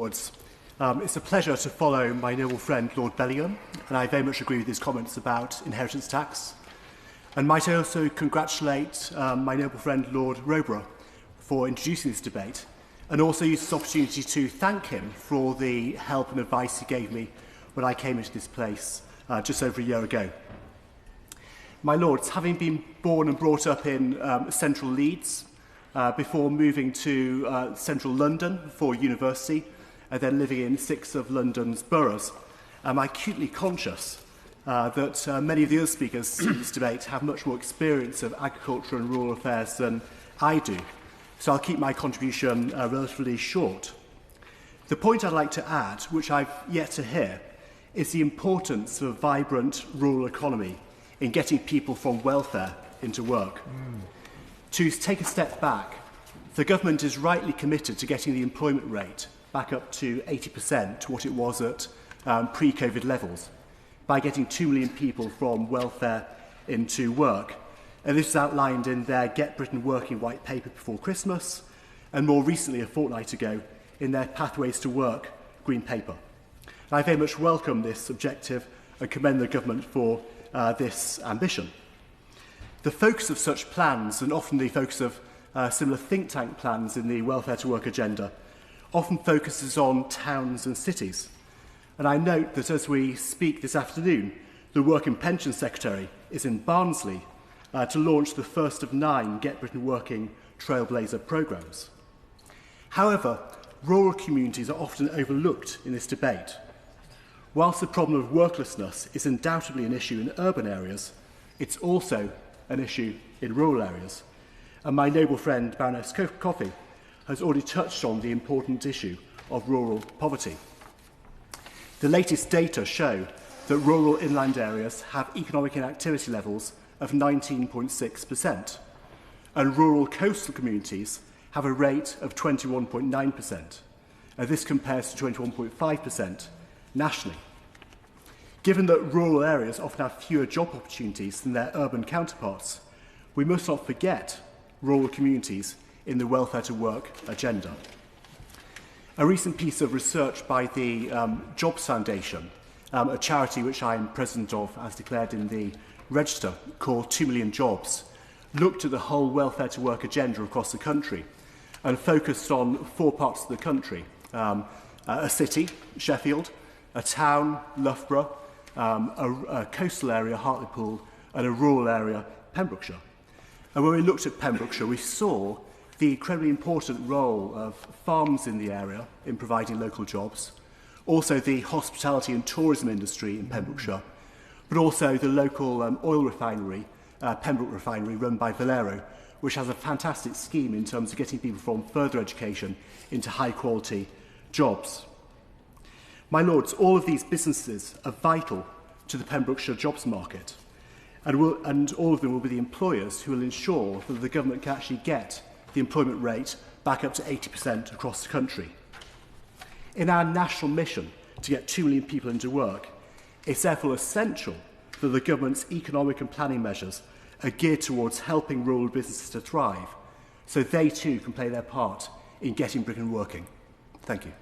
Lords. It's a pleasure to follow my noble friend Lord Bellingham, and I very much agree with his comments about inheritance tax. And might I also congratulate my noble friend Lord Rowborough for introducing this debate, and also use this opportunity to thank him for all the help and advice he gave me when I came into this place just over a year ago. My Lords, having been born and brought up in central Leeds, before moving to central London for university, and then living in 6 of London's boroughs, I'm acutely conscious that many of the other speakers in this debate have much more experience of agriculture and rural affairs than I do, so I'll keep my contribution relatively short. The point I'd like to add, which I've yet to hear, is the importance of a vibrant rural economy in getting people from welfare into work. To take a step back, the government is rightly committed to getting the employment rate back up to 80% to what it was at pre-COVID levels, by getting 2 million people from welfare into work. And this is outlined in their Get Britain Working white paper before Christmas, and more recently, a fortnight ago, in their Pathways to Work green paper. And I very much welcome this objective and commend the government for this ambition. The focus of such plans, and often the focus of similar think tank plans in the welfare to work agenda, often focuses on towns and cities. And I note that as we speak this afternoon, the Work and Pension Secretary is in Barnsley to launch the first of 9 Get Britain Working Trailblazer programmes. However, rural communities are often overlooked in this debate. Whilst the problem of worklessness is undoubtedly an issue in urban areas, it's also an issue in rural areas. And my noble friend Baroness Coffey has already touched on the important issue of rural poverty. The latest data show that rural inland areas have economic inactivity levels of 19.6%, and rural coastal communities have a rate of 21.9%. This compares to 21.5% nationally. Given that rural areas often have fewer job opportunities than their urban counterparts, we must not forget rural communities in the welfare to work agenda. A recent piece of research by the Jobs Foundation, a charity which I am president of as declared in the register, called 2 Million Jobs, looked at the whole welfare to work agenda across the country and focused on 4 parts of the country: a city, Sheffield, a town, Loughborough, a coastal area, Hartlepool, and a rural area, Pembrokeshire. And when we looked at Pembrokeshire, we saw the incredibly important role of farms in the area in providing local jobs, also the hospitality and tourism industry in Pembrokeshire, but also the local oil refinery, Pembroke Refinery, run by Valero, which has a fantastic scheme in terms of getting people from further education into high-quality jobs. My Lords, all of these businesses are vital to the Pembrokeshire jobs market, and all of them will be the employers who will ensure that the government can actually get the employment rate back up to 80% across the country. In our national mission to get 2 million people into work, it's therefore essential that the government's economic and planning measures are geared towards helping rural businesses to thrive, so they too can play their part in getting Britain working. Thank you.